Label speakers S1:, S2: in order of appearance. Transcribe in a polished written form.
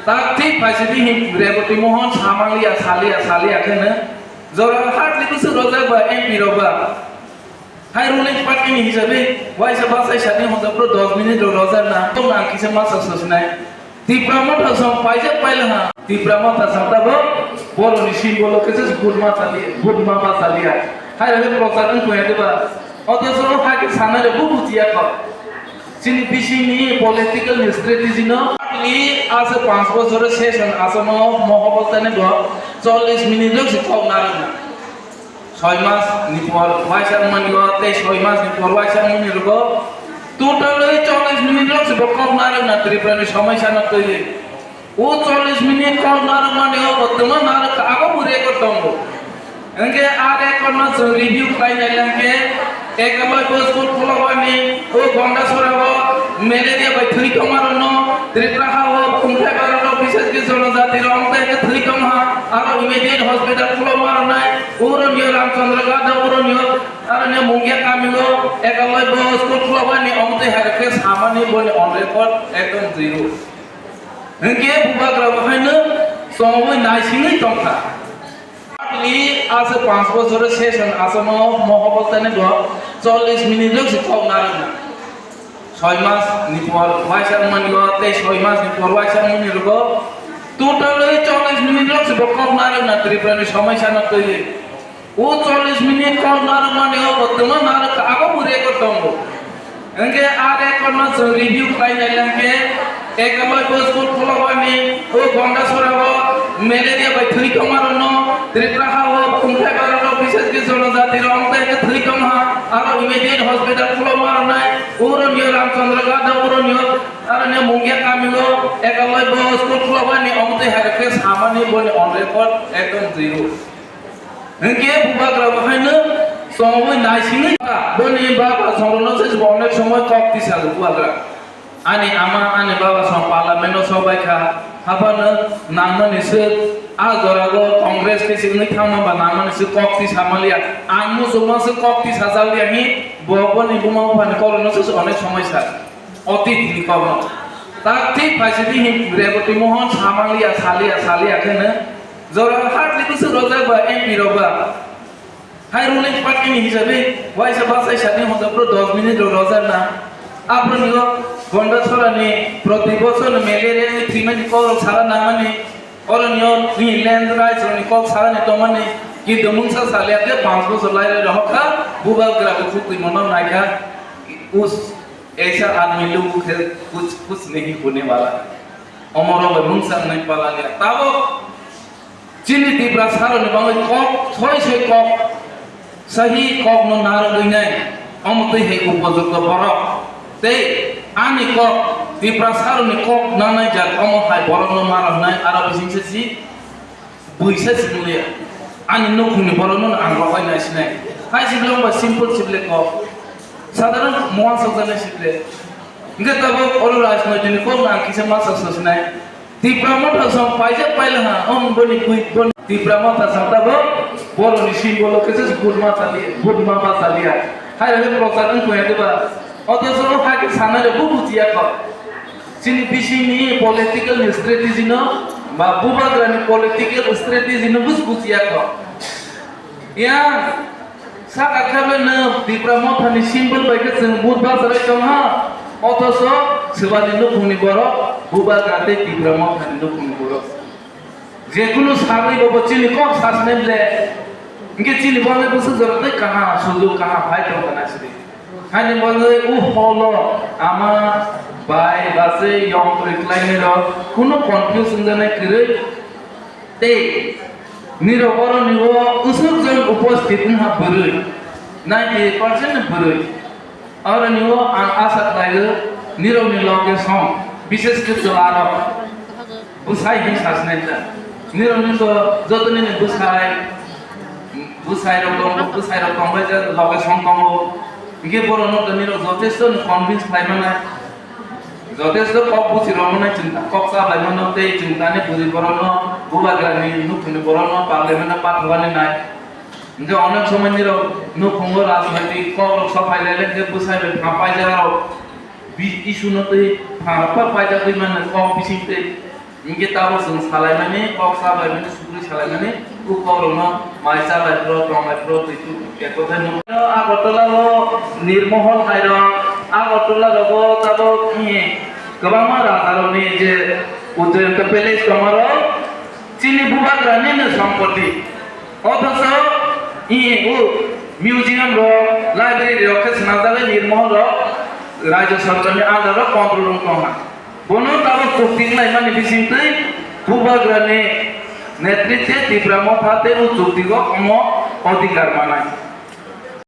S1: tak tik paisi di him reboti mohon samalia salia kena zora hat liku su roza ba MP roba hai ruling part ini hisabe wai sa basai shadi honda pro 10 minit roza na to na kise ma success nai ti pramot hasam paise paile ha ti pramot hasam ta bolo ni simbolo kese good ma ba salia hai rabe prosaran ko ede ba অথচ হাকে সানারে বুবুতিয়া ক চিনি বিশিনি political strategy ন লি আছে 5 বছরে session Assam মহাবস্থানে 40 minute লোক শিখাও না 6 মাস নিপর ওয়াইসার মানিও 6 মাস নিপর ওয়াইসার মানি লোক টোটালি 40 মিনিট লোক শিখাও না ত্রিপুরানি সমস্যা না তৈরি ও 40 মিনিট কম না মানিও বর্তমান না আগো পুরে করতাম এনকে আগে কোন রিভিউ পাই নাইলাকে একবার স্কুল খোলাবানি ও গন্ডা সরাবো ম্যালেরিয়া বাই থুই কমারনো ত্রিপুরা হাও কুমঠা বারনো বিশেষ কিছু জনজাতির অংশে থুই কমা আর ইমিডিয়েট হসপিটাল খোলাবার নাই ওর নিয় রামচন্দ্র গাদ ওর নিয় আর নিয় মুঙ্গিয়া কামিগো একবার স্কুল খোলাবানি অংশে হারকে সামানি বলে অন রেকর্ড একদম জিরো এনকে বুবাগ্রা বাহাইনো সময় নাইসিনি টংকা লি আছে 5 বছরে সেশন আসাম মহাবস্থানে 40 মিনিট লোক শিখাও না 6 মাস নিপর ওয়াইসার মানিও 6 মাস নিপর ওয়াইসার মানি লোক টোটালি 40 মিনিট লোক শিখাও না ত্রিপুরানি সমস্যা না তৈরি ও 40 মিনিট কম না মানিও বর্তমান না আগো পুরে করতাম এনকে আগে কোন রিভিউ পাই নাইলাকে একবার স্কুল খোলাবানি ও গন্ডা সরাবো ম্যালেরিয়া বাই থুই কমারনো ত্রিপুরা হাও কুমঠা বারনো বিশেষ কিছু জনজাতির অংশে থুই কমা আর ইমিডিয়েট হসপিটাল খোলাবার নাই ওর নিয় রামচন্দ্র গাদ ওর নিয় আর নিয় মুঙ্গিয়া কামিগো একবার স্কুল খোলাবানি অংশে হারকে সামানি বলে অন রেকর্ড একদম জিরো এনকে বুবাগ্রা বাহাইনো সময় নাইসিনি বনি বাবা সরনসে অনেক সময় কক্তি সাল বুবাগ্রা ani ama ani baba som parliament সবাই খা হাবানো নামনিসে আজরাগো কংগ্রেস কে সিগনি থামা বা নামনিসে কক্তি সামালিয়া আনমু জমাসে কক্তি সাজালি আমি ববনি বুমা পানি করনসে অনেক সমস্যা অতীত নিকব তাক ঠিক পাইছে দি রেবতি মোহন সামালিয়া সালিয়া কেনে জরা হাট লিকু সু রোজা বা এমপি রবা হাই রুলিং পার্ট ini হিসাবে ওয়াইসা বাসাই শাদি হতে পুরো 10 মিনিট রোজা না আপনি গন্ডা ছড়ানি প্রতি বছর ম্যালেরিয়া ট্রিটমেন্ট কর সারা না মানে অরণ্য ল্যান্ড রাইটস নি কক সারা নি তো মানে কি দমুংসা সালিয়াকে 5 বছর লাইরে রহকা বুবাগ্রা को कुछ मनो नाइका उस ऐसा आदमी लोग कुछ नहीं होने वाला अमरो मुंगसा नहीं पाला गया तब चिनी तीव्र सारो ने बांग कक छय कक सही कक न नारो गइनाय अमतै हे उपयुक्त बरक ते ani kok di prasaro ni kok nanai jak omo hai boron no marah nai arab sing si buisa simulia ani no kuni boron no angro hai nai sinai hai siblong ba simple sible kok sadaran moa sajane sible nge tabo olu rajnoiti ko na kise ma success nai di pramot hasam paise paile ha on boni kuit bon di pramot hasam tabo bolo ni simbolo kese good ma ba salia hai rabe prosaran ko ede ba অথচ হাকে সানারে বুবুতিয়া ক চিনি বিশিনি political strategy ন বা বুবাগ্রানি political strategy ন বুবুতিয়া ক ইয়া সাকা খাবে ন ত্রিপুরা মথানি সিম্বল বাইকে जों বুধবার সরে কমা অথচ সেবানি নখুনি বড় বুবাগ্রাতে ত্রিপুরা মথানি নখুনি বড় যেগুলো সাবই বাবা চিনি কক সাসনেবলে ইনকে চিনি বলে বসে জরতে কাহা সুজু কাহা ভাই তো কানাসি hani বলে ও হলো আমার বাই বাসে ইয়ং রিক্লাইনের কোনো কনফিউশন জানে করে তে নিরবর নিব উসুকজন উপস্থিত না বরই 90% বরই আর নিব আশা লাগে নিরব নিলকে সম বিশেষ কিছু আর বুঝাই হি শাসনাইতা নিরব নিব যতনে বুঝাই রকম বাজে লগে সংকম 이게 বড়নো তনিরো যথেষ্ট কনভিন্স লাইমানা যথেষ্ট কক বুঝি রমনা চিন্তা কক সা লাইমানা তে চিন্তানে বুঝি বড়নো বুবাগ্রানি নুকুনি বড়নো পার্লামেন্ট পাঠবানি নাই যে অনেক সময় নিরো নুকুঙ্গ রাজনৈতিক কক সফাই লাইলে যে বুঝাইবে ফাপাই যাও ইস্যু নতে ফাপা পাইজা কই মানে কক বিসিতে इंगे ताबो जों सालायनानै कक सालायनानै सुग्रि सालायनानै उपावनो माइ सालायफ्रो टंलायफ्रो दैतु एकथाय आगरतलालो निर्महल हायरं आगरतलालो ताबो गोबां राजारनि जे उज्जैन पेलेस दमारो चिनि बुबाग्रानिनो सम्पत्ति अथच मिउजियाम रो लाइब्रेरी रो केसनाजाले निर्महल रो राज्य सरकारनि आन्दार रो कन्ट्रोल रूम दंना बोनो ताबो चुक्तिलाय माने बिसिंतै बुबाग्रानि नेतृत्वे तिब्रामो फाते चुक्तिगो अम अधिकार मानाय